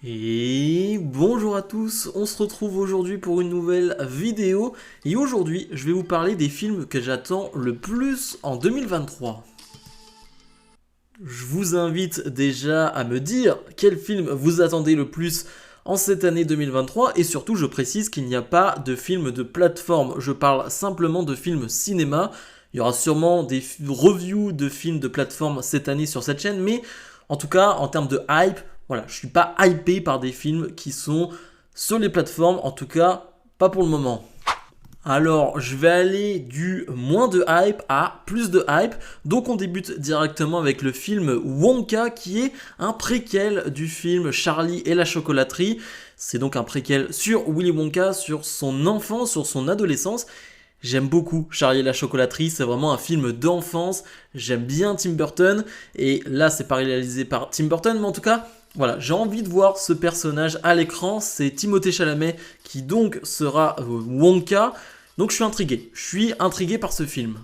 Et bonjour à tous, on se retrouve aujourd'hui pour une nouvelle vidéo et aujourd'hui je vais vous parler des films que j'attends le plus en 2023. Je vous invite déjà à me dire quel film vous attendez le plus en cette année 2023 et surtout je précise qu'il n'y a pas de film de plateforme, je parle simplement de films cinéma. Il y aura sûrement des reviews de films de plateforme cette année sur cette chaîne, mais en tout cas en termes de hype, voilà, je suis pas hypé par des films qui sont sur les plateformes, en tout cas pas pour le moment. Alors, je vais aller du moins de hype à plus de hype. Donc, on débute directement avec le film Wonka, qui est un préquel du film Charlie et la chocolaterie. C'est donc un préquel sur Willy Wonka, sur son enfance, sur son adolescence. J'aime beaucoup Charlie et la chocolaterie, c'est vraiment un film d'enfance. J'aime bien Tim Burton. Et là, c'est pas réalisé par Tim Burton, mais en tout cas, voilà, j'ai envie de voir ce personnage à l'écran. C'est Timothée Chalamet qui donc sera Wonka. Donc je suis intrigué par ce film.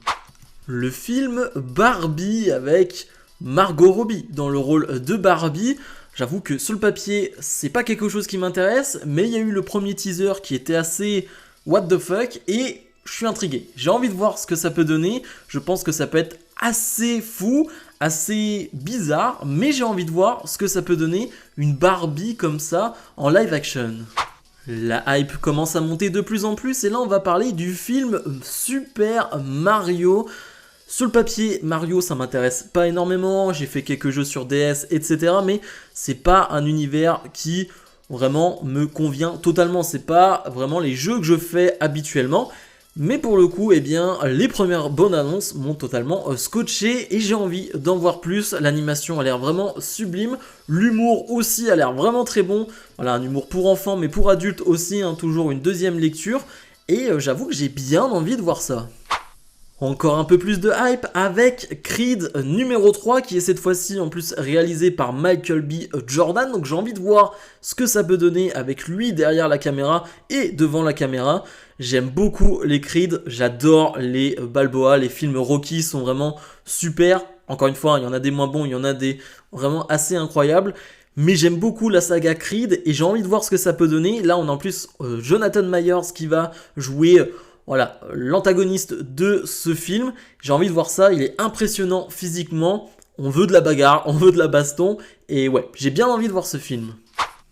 Le film Barbie avec Margot Robbie dans le rôle de Barbie. J'avoue que sur le papier, c'est pas quelque chose qui m'intéresse, mais il y a eu le premier teaser qui était assez what the fuck et je suis intrigué. J'ai envie de voir ce que ça peut donner. Je pense que ça peut être assez fou, assez bizarre, mais j'ai envie de voir ce que ça peut donner une Barbie comme ça en live action. La hype commence à monter de plus en plus et là on va parler du film Super Mario. Sur le papier, Mario ça m'intéresse pas énormément, j'ai fait quelques jeux sur DS, etc. Mais c'est pas un univers qui vraiment me convient totalement, c'est pas vraiment les jeux que je fais habituellement. Mais pour le coup, eh bien, les premières bonnes annonces m'ont totalement scotché et j'ai envie d'en voir plus. L'animation a l'air vraiment sublime, l'humour aussi a l'air vraiment très bon. Voilà, un humour pour enfants mais pour adultes aussi, hein, toujours une deuxième lecture. Et j'avoue que j'ai bien envie de voir ça. Encore un peu plus de hype avec Creed numéro 3 qui est cette fois-ci en plus réalisé par Michael B. Jordan. Donc j'ai envie de voir ce que ça peut donner avec lui derrière la caméra et devant la caméra. J'aime beaucoup les Creed, j'adore les Balboa, les films Rocky sont vraiment super. Encore une fois, il y en a des moins bons, il y en a des vraiment assez incroyables. Mais j'aime beaucoup la saga Creed et j'ai envie de voir ce que ça peut donner. Là on a en plus Jonathan Myers qui va jouer... Voilà, l'antagoniste de ce film, j'ai envie de voir ça, il est impressionnant physiquement, on veut de la bagarre, on veut de la baston, et ouais, j'ai bien envie de voir ce film.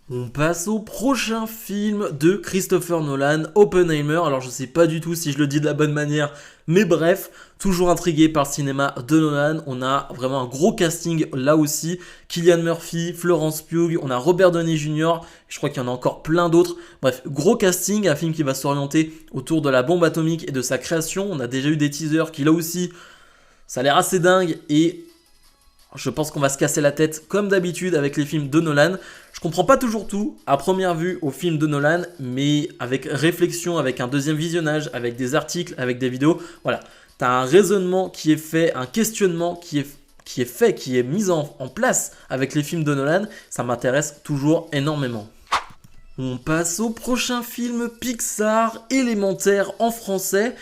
On passe au prochain film de Christopher Nolan, Oppenheimer. Alors je sais pas du tout si je le dis de la bonne manière, mais bref, toujours intrigué par le cinéma de Nolan. On a vraiment un gros casting là aussi. Cillian Murphy, Florence Pugh, on a Robert Downey Jr. Je crois qu'il y en a encore plein d'autres. Bref, gros casting, un film qui va s'orienter autour de la bombe atomique et de sa création. On a déjà eu des teasers qui là aussi, ça a l'air assez dingue et... je pense qu'on va se casser la tête comme d'habitude avec les films de Nolan. Je comprends pas toujours tout à première vue aux films de Nolan, mais avec réflexion, avec un deuxième visionnage, avec des articles, avec des vidéos, voilà. T'as un raisonnement qui est fait, un questionnement qui est mis en place avec les films de Nolan. Ça m'intéresse toujours énormément. On passe au prochain film Pixar, Élémentaire en français.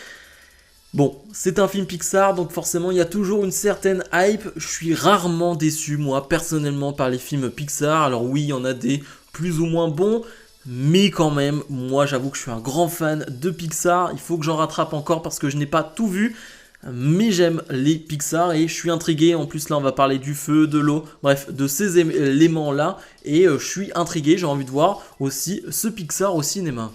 Bon, c'est un film Pixar, donc forcément il y a toujours une certaine hype. Je suis rarement déçu, moi, personnellement, par les films Pixar. Alors oui, il y en a des plus ou moins bons, mais quand même, moi j'avoue que je suis un grand fan de Pixar. Il faut que j'en rattrape encore parce que je n'ai pas tout vu. Mais j'aime les Pixar et je suis intrigué. En plus là on va parler du feu, de l'eau, bref, de ces éléments là. Et je suis intrigué, j'ai envie de voir aussi ce Pixar au cinéma.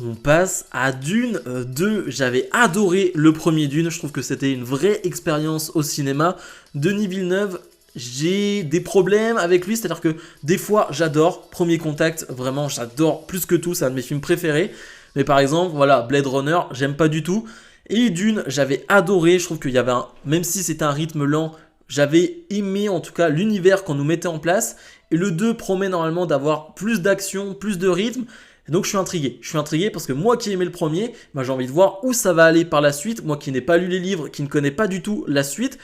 On passe à Dune 2, j'avais adoré le premier Dune, je trouve que c'était une vraie expérience au cinéma. Denis Villeneuve, j'ai des problèmes avec lui, c'est-à-dire que des fois j'adore, Premier Contact, vraiment j'adore plus que tout, c'est un de mes films préférés. Mais par exemple, voilà, Blade Runner, j'aime pas du tout. Et Dune, j'avais adoré, je trouve qu'il y avait même si c'était un rythme lent, j'avais aimé en tout cas l'univers qu'on nous mettait en place. Et le 2 promet normalement d'avoir plus d'action, plus de rythme. Et donc je suis intrigué parce que moi qui aimais le premier, j'ai envie de voir où ça va aller par la suite. Moi qui n'ai pas lu les livres, qui ne connais pas du tout la suite,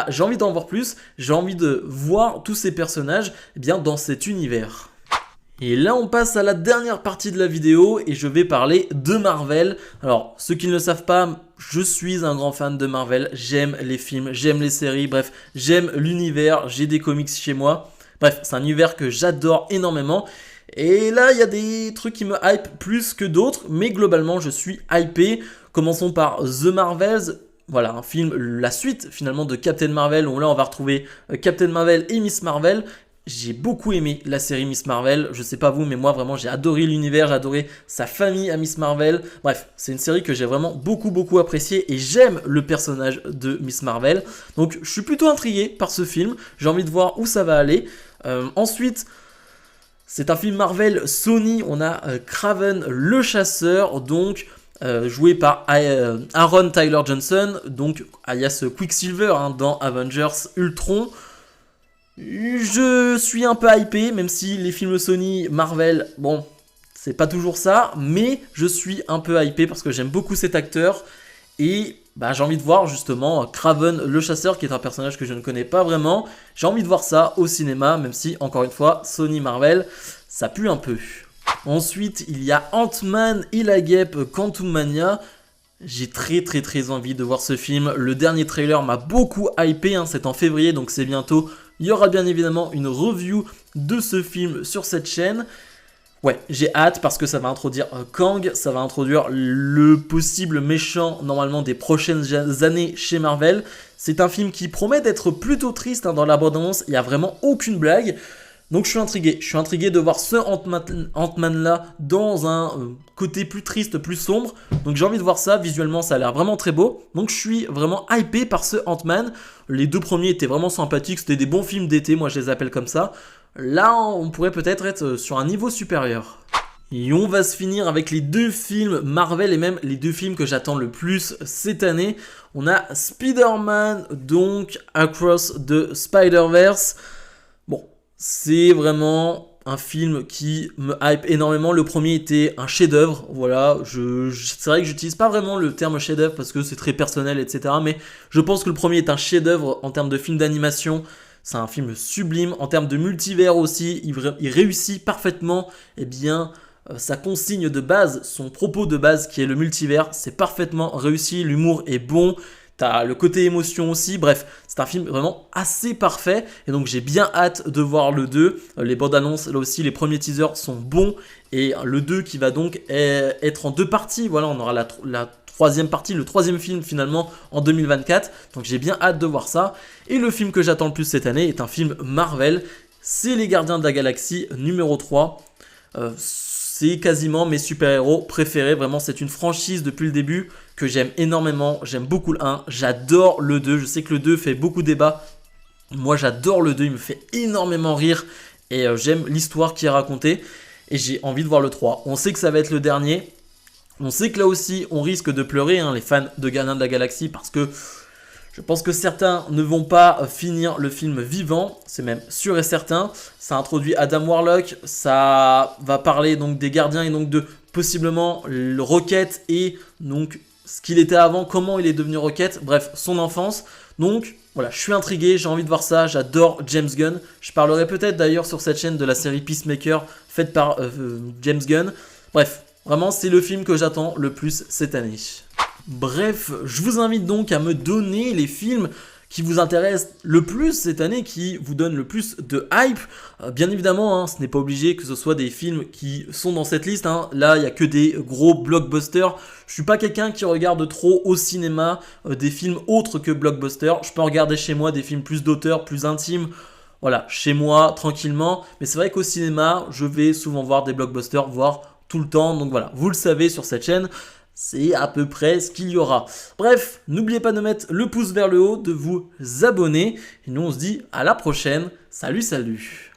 j'ai envie d'en voir plus. J'ai envie de voir tous ces personnages bien, dans cet univers. Et là on passe à la dernière partie de la vidéo et je vais parler de Marvel. Alors ceux qui ne le savent pas, je suis un grand fan de Marvel, j'aime les films, j'aime les séries, bref, j'aime l'univers, j'ai des comics chez moi. Bref, c'est un univers que j'adore énormément. Et là, il y a des trucs qui me hype plus que d'autres, mais globalement, je suis hypé. Commençons par The Marvels. Voilà, un film, la suite finalement de Captain Marvel, où là, on va retrouver Captain Marvel et Miss Marvel. J'ai beaucoup aimé la série Miss Marvel, je sais pas vous, mais moi vraiment j'ai adoré l'univers, j'ai adoré sa famille à Miss Marvel. Bref, c'est une série que j'ai vraiment beaucoup appréciée et j'aime le personnage de Miss Marvel. Donc je suis plutôt intrigué par ce film, j'ai envie de voir où ça va aller. Ensuite, c'est un film Marvel Sony, on a Kraven le chasseur, donc joué par Aaron Tyler Johnson, donc alias Quicksilver dans Avengers Ultron. Je suis un peu hypé, même si les films Sony, Marvel, bon, c'est pas toujours ça, mais je suis un peu hypé parce que j'aime beaucoup cet acteur et j'ai envie de voir justement Kraven le chasseur, qui est un personnage que je ne connais pas vraiment. J'ai envie de voir ça au cinéma, même si, encore une fois, Sony, Marvel, ça pue un peu. Ensuite, il y a Ant-Man et la guêpe Quantumania. J'ai très envie de voir ce film. Le dernier trailer m'a beaucoup hypé, c'est en février, donc c'est bientôt. Il y aura bien évidemment une review de ce film sur cette chaîne. Ouais, j'ai hâte parce que ça va introduire Kang, ça va introduire le possible méchant normalement des prochaines années chez Marvel. C'est un film qui promet d'être plutôt triste dans l'abondance, il n'y a vraiment aucune blague. Donc je suis intrigué de voir ce Ant-Man là dans un côté plus triste, plus sombre. Donc j'ai envie de voir ça, visuellement ça a l'air vraiment très beau. Donc je suis vraiment hypé par ce Ant-Man. Les deux premiers étaient vraiment sympathiques, c'était des bons films d'été, moi je les appelle comme ça. Là on pourrait peut-être être sur un niveau supérieur. Et on va se finir avec les deux films Marvel et même les deux films que j'attends le plus cette année. On a Spider-Man, donc Across the Spider-Verse. Bon, c'est vraiment un film qui me hype énormément. Le premier était un chef-d'œuvre, voilà. C'est vrai que j'utilise pas vraiment le terme chef-d'œuvre parce que c'est très personnel, etc. Mais je pense que le premier est un chef-d'œuvre en termes de film d'animation. C'est un film sublime. En termes de multivers aussi, il réussit parfaitement sa consigne de base, son propos de base qui est le multivers. C'est parfaitement réussi, l'humour est bon. T'as le côté émotion aussi, bref, c'est un film vraiment assez parfait et donc j'ai bien hâte de voir le 2. Les bandes annonces, là aussi, les premiers teasers sont bons et le 2 qui va donc être en deux parties. Voilà, on aura la troisième partie, le troisième film finalement en 2024, donc j'ai bien hâte de voir ça. Et le film que j'attends le plus cette année est un film Marvel, c'est Les Gardiens de la Galaxie numéro 3. C'est quasiment mes super-héros préférés, vraiment c'est une franchise depuis le début que j'aime énormément, j'aime beaucoup le 1, j'adore le 2, je sais que le 2 fait beaucoup débat, moi j'adore le 2, il me fait énormément rire et j'aime l'histoire qui est racontée et j'ai envie de voir le 3. On sait que ça va être le dernier, on sait que là aussi on risque de pleurer, les fans de Gardiens de la Galaxie, parce que je pense que certains ne vont pas finir le film vivant, c'est même sûr et certain. Ça introduit Adam Warlock, ça va parler donc des gardiens et donc de possiblement le Rocket et donc ce qu'il était avant, comment il est devenu Rocket, bref, son enfance. Donc voilà, je suis intrigué, j'ai envie de voir ça, j'adore James Gunn. Je parlerai peut-être d'ailleurs sur cette chaîne de la série Peacemaker faite par James Gunn. Bref, vraiment c'est le film que j'attends le plus cette année. Bref, je vous invite donc à me donner les films qui vous intéressent le plus cette année, qui vous donnent le plus de hype. Bien évidemment, ce n'est pas obligé que ce soit des films qui sont dans cette liste. Là, il n'y a que des gros blockbusters. Je suis pas quelqu'un qui regarde trop au cinéma des films autres que blockbusters. Je peux regarder chez moi des films plus d'auteur, plus intimes. Voilà, chez moi, tranquillement. Mais c'est vrai qu'au cinéma, je vais souvent voir des blockbusters, voire tout le temps. Donc voilà, vous le savez sur cette chaîne. C'est à peu près ce qu'il y aura. Bref, n'oubliez pas de mettre le pouce vers le haut, de vous abonner. Et nous, on se dit à la prochaine. Salut, salut!